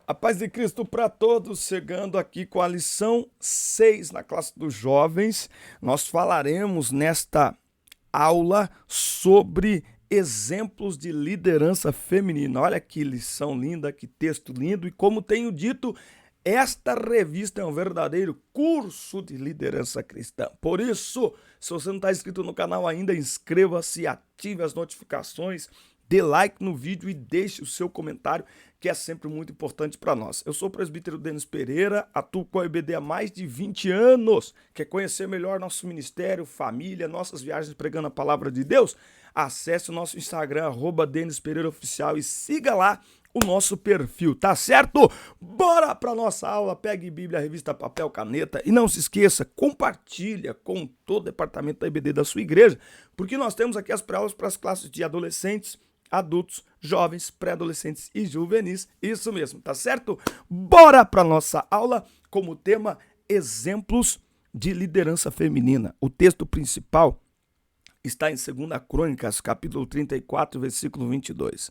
A paz de Cristo para todos, chegando aqui com a lição 6 na classe dos jovens. Nós falaremos nesta aula sobre exemplos de liderança feminina. Olha que lição linda, que texto lindo. E como tenho dito, esta revista é um verdadeiro curso de liderança cristã. Por isso, se você não está inscrito no canal ainda, inscreva-se, ative as notificações, dê like no vídeo e deixe o seu comentário, que é sempre muito importante para nós. Eu sou o presbítero Denis Pereira, atuo com a EBD há mais de 20 anos. Quer conhecer melhor nosso ministério, família, nossas viagens pregando a palavra de Deus? Acesse o nosso Instagram, @DenisPereiraOficial, e siga lá o nosso perfil, tá certo? Bora para nossa aula, pegue Bíblia, revista, papel, caneta e não se esqueça, compartilha com todo o departamento da EBD da sua igreja, porque nós temos aqui as pré-aulas para as classes de adolescentes, adultos, jovens, pré-adolescentes e juvenis, isso mesmo, tá certo? Bora para nossa aula como tema exemplos de liderança feminina. O texto principal está em 2 Crônicas, capítulo 34, versículo 22.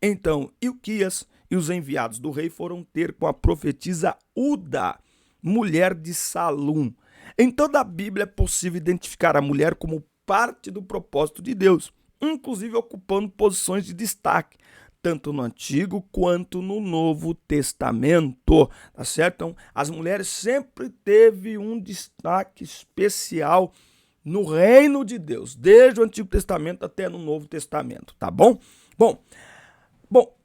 Então, Ilquias e os enviados do rei foram ter com a profetisa Uda, mulher de Salum. Em toda a Bíblia é possível identificar a mulher como parte do propósito de Deus, inclusive ocupando posições de destaque, tanto no Antigo quanto no Novo Testamento, tá certo? Então, as mulheres sempre teve um destaque especial no reino de Deus, desde o Antigo Testamento até no Novo Testamento, tá bom? Bom,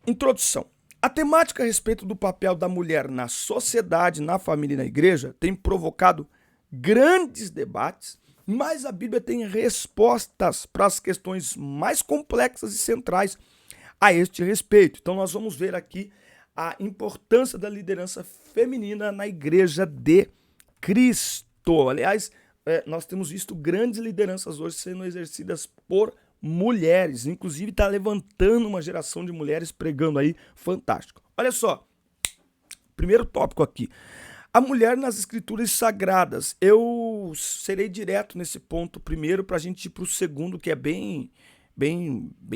introdução. A temática a respeito do papel da mulher na sociedade, na família e na igreja tem provocado grandes debates, mas a Bíblia tem respostas para as questões mais complexas e centrais a este respeito. Então nós vamos ver aqui a importância da liderança feminina na igreja de Cristo. Aliás, nós temos visto grandes lideranças hoje sendo exercidas por mulheres, inclusive está levantando uma geração de mulheres pregando aí, fantástico. Olha só, primeiro tópico aqui, a mulher nas escrituras sagradas. Eu serei direto nesse ponto primeiro para a gente ir para o segundo, que é bem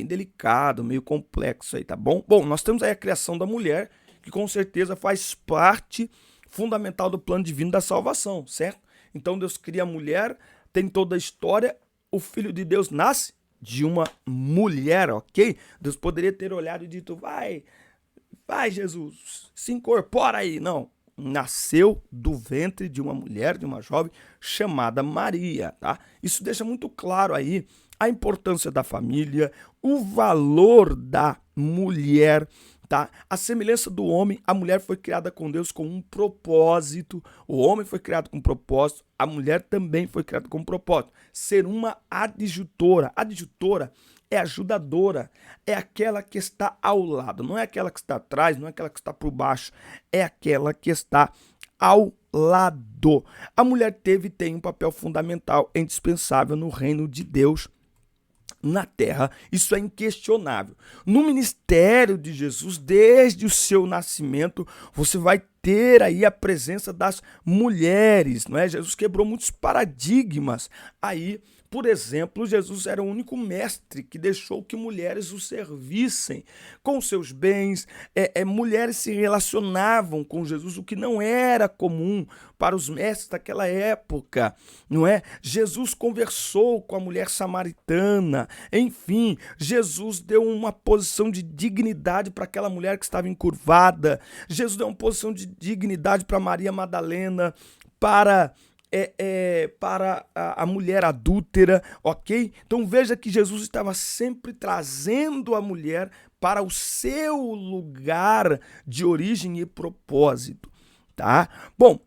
delicado, meio complexo aí, tá bom? Bom, nós temos aí a criação da mulher, que com certeza faz parte fundamental do plano divino da salvação, certo? Então Deus cria a mulher, tem toda a história, o Filho de Deus nasce de uma mulher, ok? Deus poderia ter olhado e dito, vai Jesus, se incorpora aí. Não, nasceu do ventre de uma mulher, de uma jovem chamada Maria, tá? Isso deixa muito claro aí a importância da família, o valor da mulher, tá? A semelhança do homem, a mulher foi criada com Deus com um propósito. O homem foi criado com um propósito, a mulher também foi criada com um propósito. Ser uma adjutora. Adjutora é ajudadora, é aquela que está ao lado, não é aquela que está atrás, não é aquela que está por baixo, é aquela que está ao lado. A mulher teve e tem um papel fundamental, indispensável no reino de Deus na terra, isso é inquestionável. No ministério de Jesus, desde o seu nascimento, você vai ter aí a presença das mulheres, não é? Jesus quebrou muitos paradigmas aí. Por exemplo, Jesus era o único mestre que deixou que mulheres o servissem com seus bens. Mulheres se relacionavam com Jesus, o que não era comum para os mestres daquela época, não é? Jesus conversou com a mulher samaritana. Enfim, Jesus deu uma posição de dignidade para aquela mulher que estava encurvada. Jesus deu uma posição de dignidade para Maria Madalena, para a mulher adúltera, ok? Então veja que Jesus estava sempre trazendo a mulher para o seu lugar de origem e propósito, tá? Bom,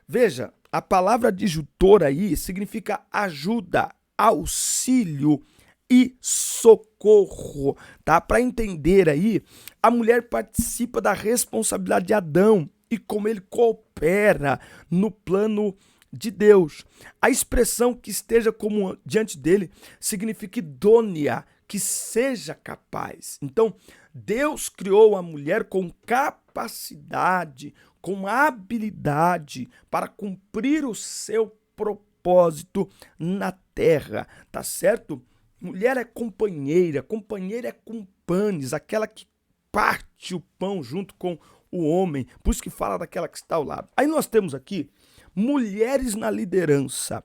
veja, a palavra adjutor aí significa ajuda, auxílio e socorro, tá? Para entender aí, a mulher participa da responsabilidade de Adão e como ele coopera no plano de Deus. A expressão que esteja como diante dele significa idônea, que seja capaz. Então, Deus criou a mulher com capacidade, com habilidade para cumprir o seu propósito na terra, tá certo? Mulher é companheira, companheira é companes, aquela que parte o pão junto com o homem, por isso que fala daquela que está ao lado. Aí nós temos aqui mulheres na liderança,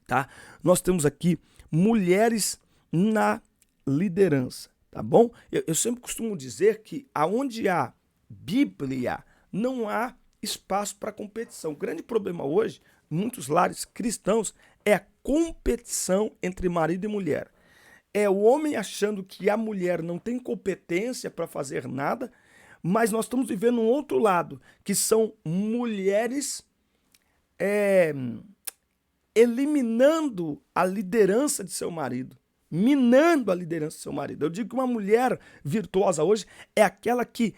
tá? Nós temos aqui mulheres na liderança, tá bom? Eu sempre costumo dizer que aonde há Bíblia, não há espaço para competição. O grande problema hoje, em muitos lares cristãos, é a competição entre marido e mulher. É o homem achando que a mulher não tem competência para fazer nada, mas nós estamos vivendo um outro lado, que são mulheres eliminando a liderança de seu marido, minando a liderança de seu marido. Eu digo que uma mulher virtuosa hoje é aquela que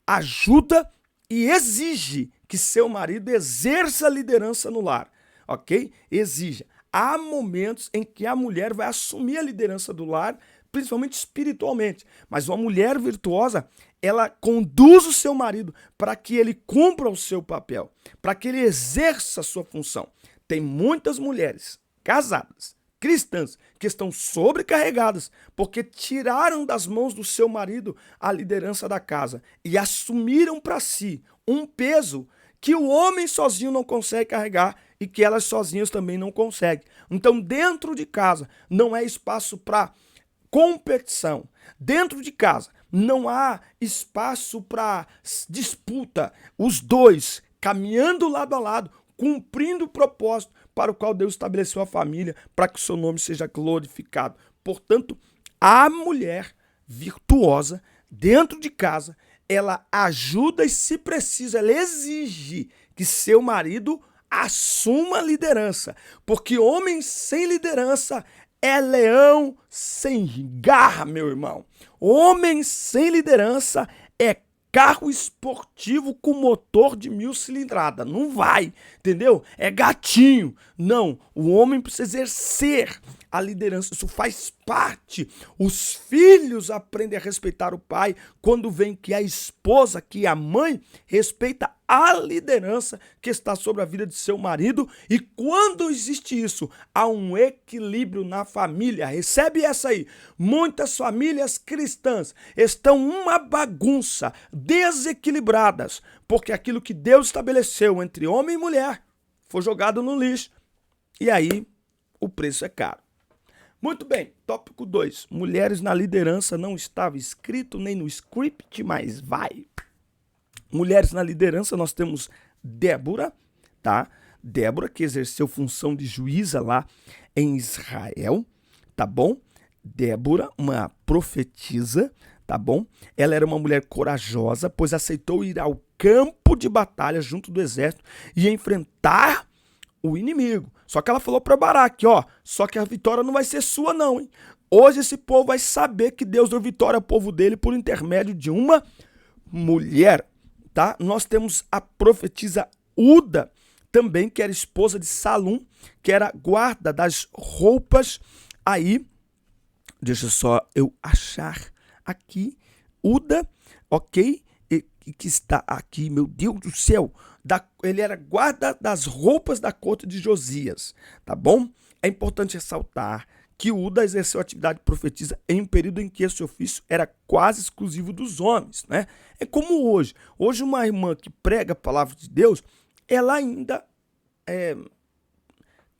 ajuda e exige que seu marido exerça a liderança no lar, ok? Exija. Há momentos em que a mulher vai assumir a liderança do lar, principalmente espiritualmente. Mas uma mulher virtuosa, ela conduz o seu marido para que ele cumpra o seu papel, para que ele exerça a sua função. Tem muitas mulheres casadas, cristãs, que estão sobrecarregadas porque tiraram das mãos do seu marido a liderança da casa e assumiram para si um peso que o homem sozinho não consegue carregar e que elas sozinhas também não conseguem. Então, dentro de casa, não é espaço para competição. Dentro de casa, não há espaço para disputa. Os dois caminhando lado a lado, cumprindo o propósito para o qual Deus estabeleceu a família, para que o seu nome seja glorificado. Portanto, a mulher virtuosa dentro de casa, ela ajuda e, se preciso, ela exige que seu marido assuma a liderança, porque homem sem liderança é leão sem garra, meu irmão. Homem sem liderança é carro esportivo com motor de 1000 cilindradas. Não vai, entendeu? É gatinho. Não, o homem precisa exercer a liderança. Isso faz parte. Os filhos aprendem a respeitar o pai quando veem que a esposa, que a mãe, respeita a liderança que está sobre a vida de seu marido. E quando existe isso, há um equilíbrio na família. Recebe essa aí. Muitas famílias cristãs estão uma bagunça, desequilibradas, porque aquilo que Deus estabeleceu entre homem e mulher foi jogado no lixo. E aí o preço é caro. Muito bem, tópico 2. Mulheres na liderança não estava escrito nem no script, mas vai. Mulheres na liderança, nós temos Débora, tá? Débora, que exerceu função de juíza lá em Israel, tá bom? Débora, uma profetisa, tá bom? Ela era uma mulher corajosa, pois aceitou ir ao campo de batalha junto do exército e enfrentar o inimigo. Só que ela falou para Baraque, ó, só que a vitória não vai ser sua não, hein? Hoje esse povo vai saber que Deus deu vitória ao povo dele por intermédio de uma mulher, tá? Nós temos a profetisa Uda, também, que era esposa de Salum, que era guarda das roupas. Aí, deixa só eu achar aqui, Uda, ok? Que está aqui, meu Deus do céu, ele era guarda das roupas da corte de Josias, tá bom? É importante ressaltar que Uda exerceu atividade profetisa em um período em que esse ofício era quase exclusivo dos homens, né? É como hoje. Hoje uma irmã que prega a palavra de Deus, ela ainda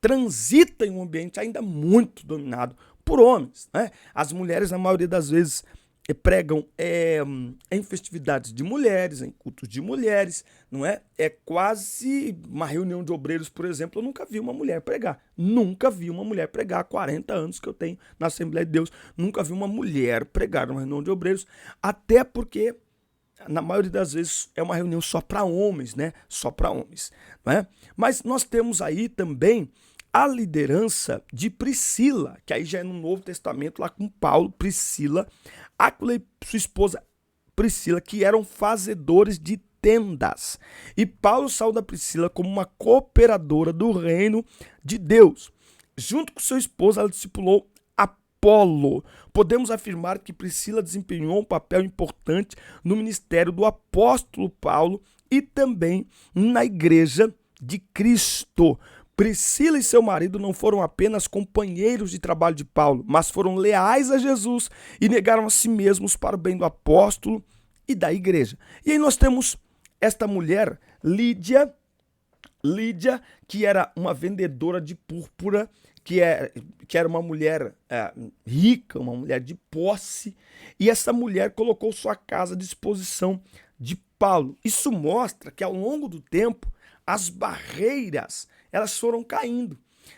transita em um ambiente ainda muito dominado por homens, né? As mulheres, na maioria das vezes, pregam em festividades de mulheres, em cultos de mulheres, não é? É quase uma reunião de obreiros, por exemplo, eu nunca vi uma mulher pregar. Nunca vi uma mulher pregar há 40 anos que eu tenho na Assembleia de Deus. Nunca vi uma mulher pregar numa reunião de obreiros, até porque, na maioria das vezes, é uma reunião só para homens, né? Só para homens, não é? Mas nós temos aí também a liderança de Priscila, que aí já é no Novo Testamento, lá com Paulo, Priscila, Áquila e sua esposa Priscila, que eram fazedores de tendas. E Paulo sauda Priscila como uma cooperadora do reino de Deus. Junto com sua esposa, ela discipulou Apolo. Podemos afirmar que Priscila desempenhou um papel importante no ministério do apóstolo Paulo e também na igreja de Cristo. Priscila e seu marido não foram apenas companheiros de trabalho de Paulo, mas foram leais a Jesus e negaram a si mesmos para o bem do apóstolo e da igreja. E aí nós temos esta mulher, Lídia, que era uma vendedora de púrpura, que era uma mulher rica, uma mulher de posse, e essa mulher colocou sua casa à disposição de Paulo. Isso mostra que ao longo do tempo as barreiras elas foram caindo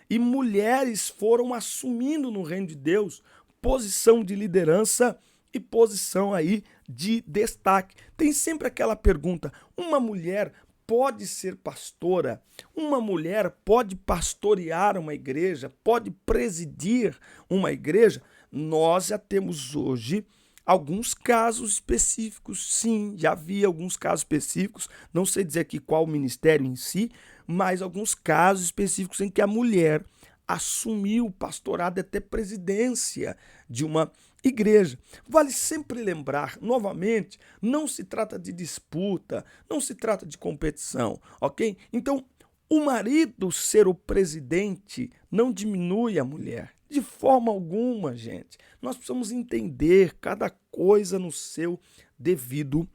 e mulheres foram assumindo no reino de Deus posição de liderança e posição aí de destaque. Tem sempre aquela pergunta: uma mulher pode ser pastora? Uma mulher pode pastorear uma igreja? Pode presidir uma igreja? Nós já temos hoje alguns casos específicos, sim, já vi alguns casos específicos, não sei dizer aqui qual o ministério em si, mas alguns casos específicos em que a mulher assumiu o pastorado, até presidência de uma igreja. Vale sempre lembrar, novamente, não se trata de disputa, não se trata de competição, ok? Então, o marido ser o presidente não diminui a mulher, de forma alguma, gente. Nós precisamos entender cada coisa no seu devido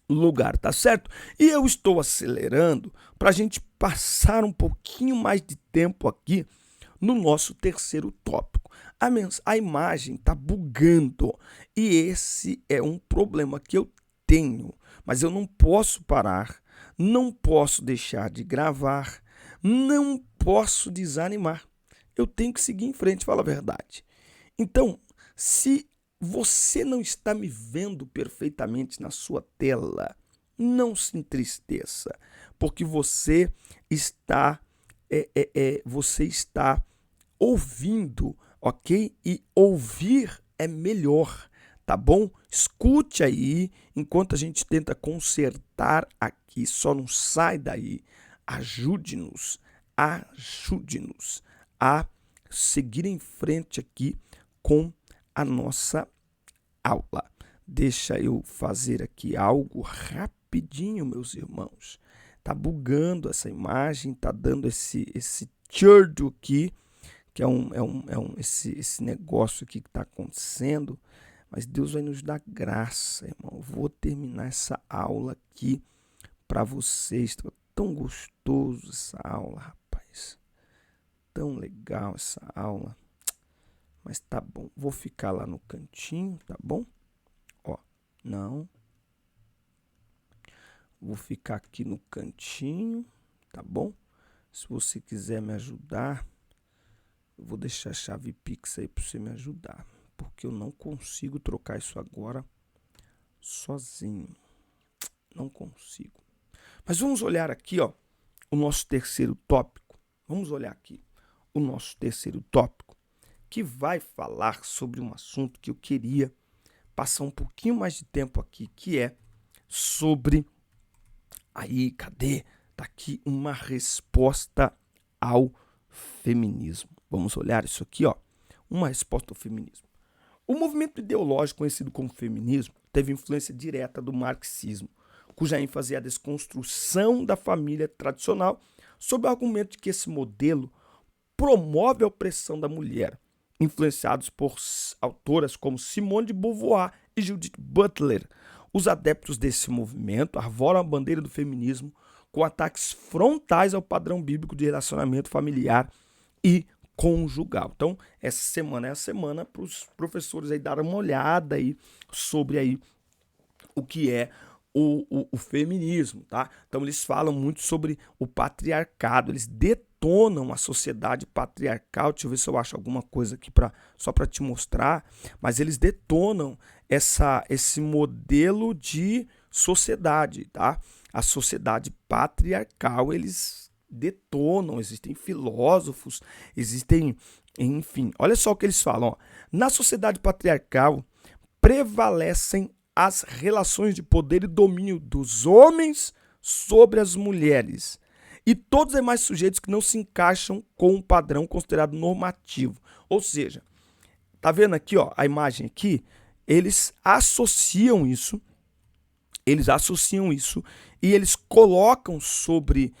lugar, tá certo? E eu estou acelerando para a gente passar um pouquinho mais de tempo aqui no nosso terceiro tópico. A imagem está bugando e esse é um problema que eu tenho, mas eu não posso parar, não posso deixar de gravar, não posso desanimar. Eu tenho que seguir em frente, fala a verdade. Então, se você não está me vendo perfeitamente na sua tela, não se entristeça, porque você está ouvindo, ok? E ouvir é melhor, tá bom? Escute aí, enquanto a gente tenta consertar aqui, só não sai daí. Ajude-nos a seguir em frente aqui com a nossa aula. Deixa eu fazer aqui algo rapidinho, meus irmãos. Tá bugando essa imagem, tá dando esse tchurdo aqui, que esse negócio aqui que tá acontecendo. Mas Deus vai nos dar graça, irmão. Eu vou terminar essa aula aqui para vocês. Tá tão gostoso essa aula, rapaz. Tão legal essa aula. Mas tá bom, vou ficar lá no cantinho, tá bom? Ó, não. Vou ficar aqui no cantinho, tá bom? Se você quiser me ajudar, eu vou deixar a chave Pix aí para você me ajudar. Porque eu não consigo trocar isso agora sozinho. Não consigo. Mas vamos olhar aqui, ó, o nosso terceiro tópico. Vamos olhar aqui o nosso terceiro tópico, que vai falar sobre um assunto que eu queria passar um pouquinho mais de tempo aqui, que é sobre... Aí, cadê? Tá aqui uma resposta ao feminismo. Vamos olhar isso aqui, ó. Uma resposta ao feminismo. O movimento ideológico conhecido como feminismo teve influência direta do marxismo, cuja ênfase é a desconstrução da família tradicional, sob o argumento de que esse modelo promove a opressão da mulher, influenciados por autoras como Simone de Beauvoir e Judith Butler. Os adeptos desse movimento arvoram a bandeira do feminismo com ataques frontais ao padrão bíblico de relacionamento familiar e conjugal. Então, essa semana é a semana para os professores aí darem uma olhada aí sobre aí o que é o feminismo, tá? Então, eles falam muito sobre o patriarcado, eles detonam a sociedade patriarcal. Deixa eu ver se eu acho alguma coisa aqui só para te mostrar, mas eles detonam esse modelo de sociedade, tá? A sociedade patriarcal, eles detonam, existem filósofos, existem, enfim, olha só o que eles falam, ó. Na sociedade patriarcal prevalecem as relações de poder e domínio dos homens sobre as mulheres e todos os demais sujeitos que não se encaixam com um padrão considerado normativo. Ou seja, tá vendo aqui, ó, a imagem aqui? Eles associam isso e eles colocam sobre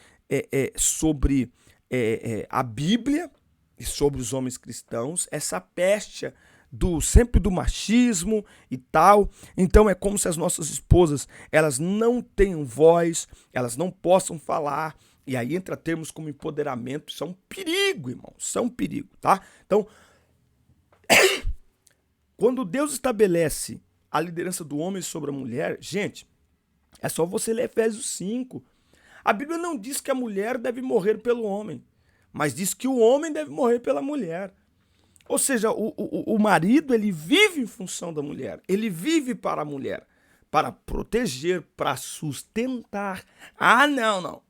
a Bíblia e sobre os homens cristãos, essa peste sempre do machismo e tal. Então é como se as nossas esposas, elas não tenham voz, elas não possam falar, e aí entra termos como empoderamento. Isso é um perigo, irmão, isso é um perigo, tá? Então, quando Deus estabelece a liderança do homem sobre a mulher, gente, é só você ler Efésios 5. A Bíblia não diz que a mulher deve morrer pelo homem, mas diz que o homem deve morrer pela mulher. Ou seja, o marido, ele vive em função da mulher, ele vive para a mulher, para proteger, para sustentar. Ah, não.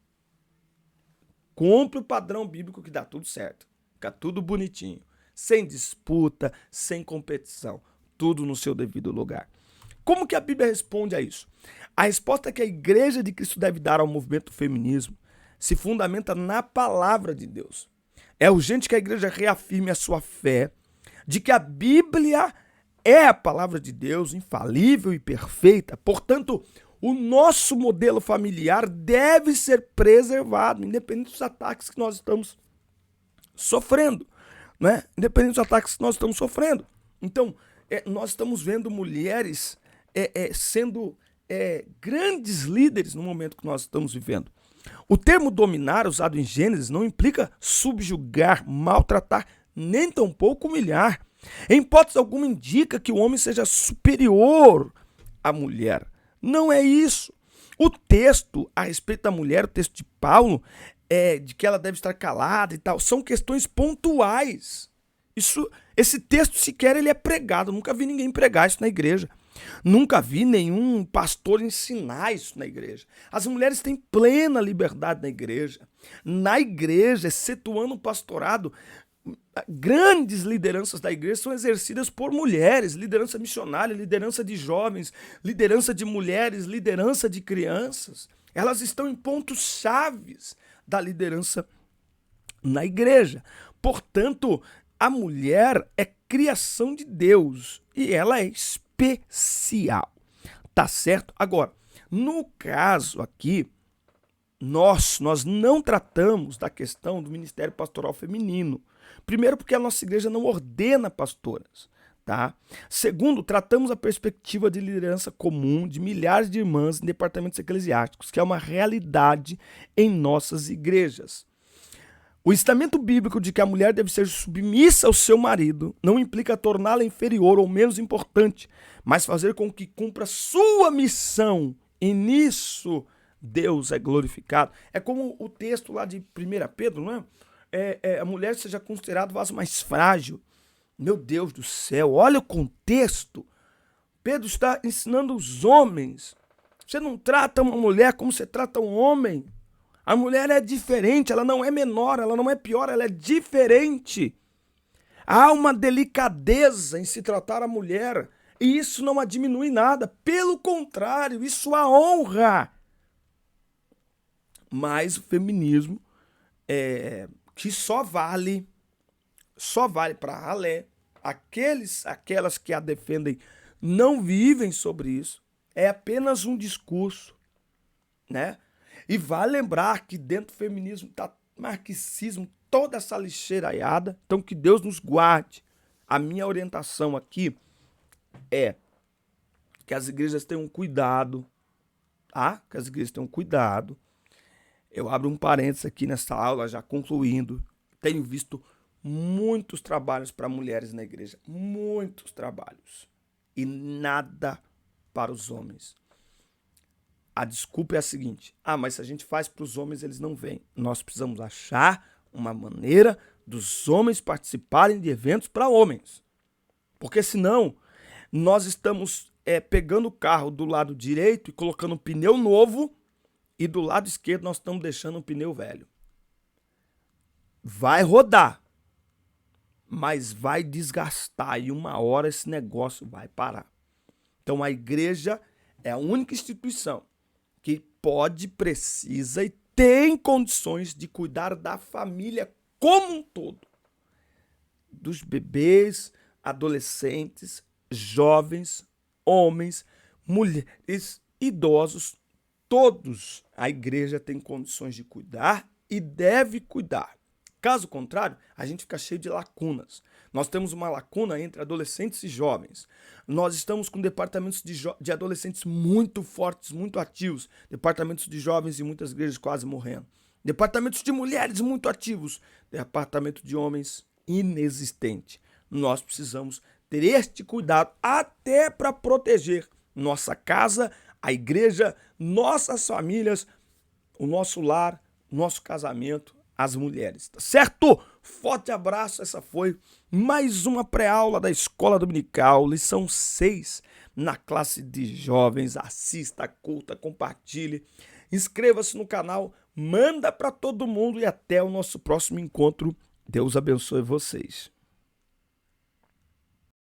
Cumpre o padrão bíblico que dá tudo certo, fica tudo bonitinho, sem disputa, sem competição, tudo no seu devido lugar. Como que a Bíblia responde a isso? A resposta que a Igreja de Cristo deve dar ao movimento feminismo se fundamenta na palavra de Deus. É urgente que a igreja reafirme a sua fé de que a Bíblia é a palavra de Deus, infalível e perfeita. Portanto, o nosso modelo familiar deve ser preservado, independente dos ataques que nós estamos sofrendo, né? Independente dos ataques que nós estamos sofrendo. Então, nós estamos vendo mulheres sendo grandes líderes no momento que nós estamos vivendo. O termo dominar, usado em Gênesis, não implica subjugar, maltratar, nem tampouco humilhar. Em hipótese alguma indica que o homem seja superior à mulher. Não é isso. O texto a respeito da mulher, o texto de Paulo, de que ela deve estar calada e tal, são questões pontuais. Esse texto sequer ele é pregado. Eu nunca vi ninguém pregar isso na igreja. Nunca vi nenhum pastor ensinar isso na igreja. As mulheres têm plena liberdade na igreja. Na igreja, excetuando o pastorado, grandes lideranças da igreja são exercidas por mulheres. Liderança missionária, liderança de jovens, liderança de mulheres, liderança de crianças. Elas estão em pontos chaves da liderança na igreja. Portanto, a mulher é criação de Deus e ela é especial, tá certo? Agora, no caso aqui, nós não tratamos da questão do ministério pastoral feminino. Primeiro, porque a nossa igreja não ordena pastoras, tá? Segundo, tratamos a perspectiva de liderança comum de milhares de irmãs em departamentos eclesiásticos, que é uma realidade em nossas igrejas. O ensinamento bíblico de que a mulher deve ser submissa ao seu marido não implica torná-la inferior ou menos importante, mas fazer com que cumpra sua missão, e nisso Deus é glorificado. É como o texto lá de 1 Pedro, não é? A mulher seja considerada o vaso mais frágil. Meu Deus do céu, olha o contexto. Pedro está ensinando os homens. Você não trata uma mulher como você trata um homem. A mulher é diferente, ela não é menor, ela não é pior, ela é diferente. Há uma delicadeza em se tratar a mulher, e isso não a diminui nada, pelo contrário, isso a honra. Mas o feminismo, que só vale para ralé, aquelas que a defendem não vivem sobre isso, é apenas um discurso, né? E vale lembrar que dentro do feminismo está marxismo, toda essa lixeiraiada. Então que Deus nos guarde. A minha orientação aqui é que as igrejas tenham cuidado, tá? Que as igrejas tenham cuidado. Eu abro um parênteses aqui nessa aula, já concluindo. Tenho visto muitos trabalhos para mulheres na igreja. Muitos trabalhos. E nada para os homens. A desculpa é a seguinte: mas se a gente faz para os homens, eles não vêm. Nós precisamos achar uma maneira dos homens participarem de eventos para homens. Porque senão, nós estamos pegando o carro do lado direito e colocando um pneu novo, e do lado esquerdo nós estamos deixando um pneu velho. Vai rodar, mas vai desgastar, e uma hora esse negócio vai parar. Então a igreja é a única instituição que pode, precisa e tem condições de cuidar da família como um todo. Dos bebês, adolescentes, jovens, homens, mulheres, idosos, todos a igreja tem condições de cuidar e deve cuidar. Caso contrário, a gente fica cheio de lacunas. Nós temos uma lacuna entre adolescentes e jovens. Nós estamos com departamentos de adolescentes muito fortes, muito ativos. Departamentos de jovens em muitas igrejas quase morrendo. Departamentos de mulheres muito ativos. Departamento de homens inexistente. Nós precisamos ter este cuidado até para proteger nossa casa, a igreja, nossas famílias, o nosso lar, nosso casamento, as mulheres, tá certo? Forte abraço, essa foi mais uma pré-aula da Escola Dominical, lição 6, na classe de jovens. Assista, curta, compartilhe, inscreva-se no canal, manda para todo mundo e até o nosso próximo encontro. Deus abençoe vocês.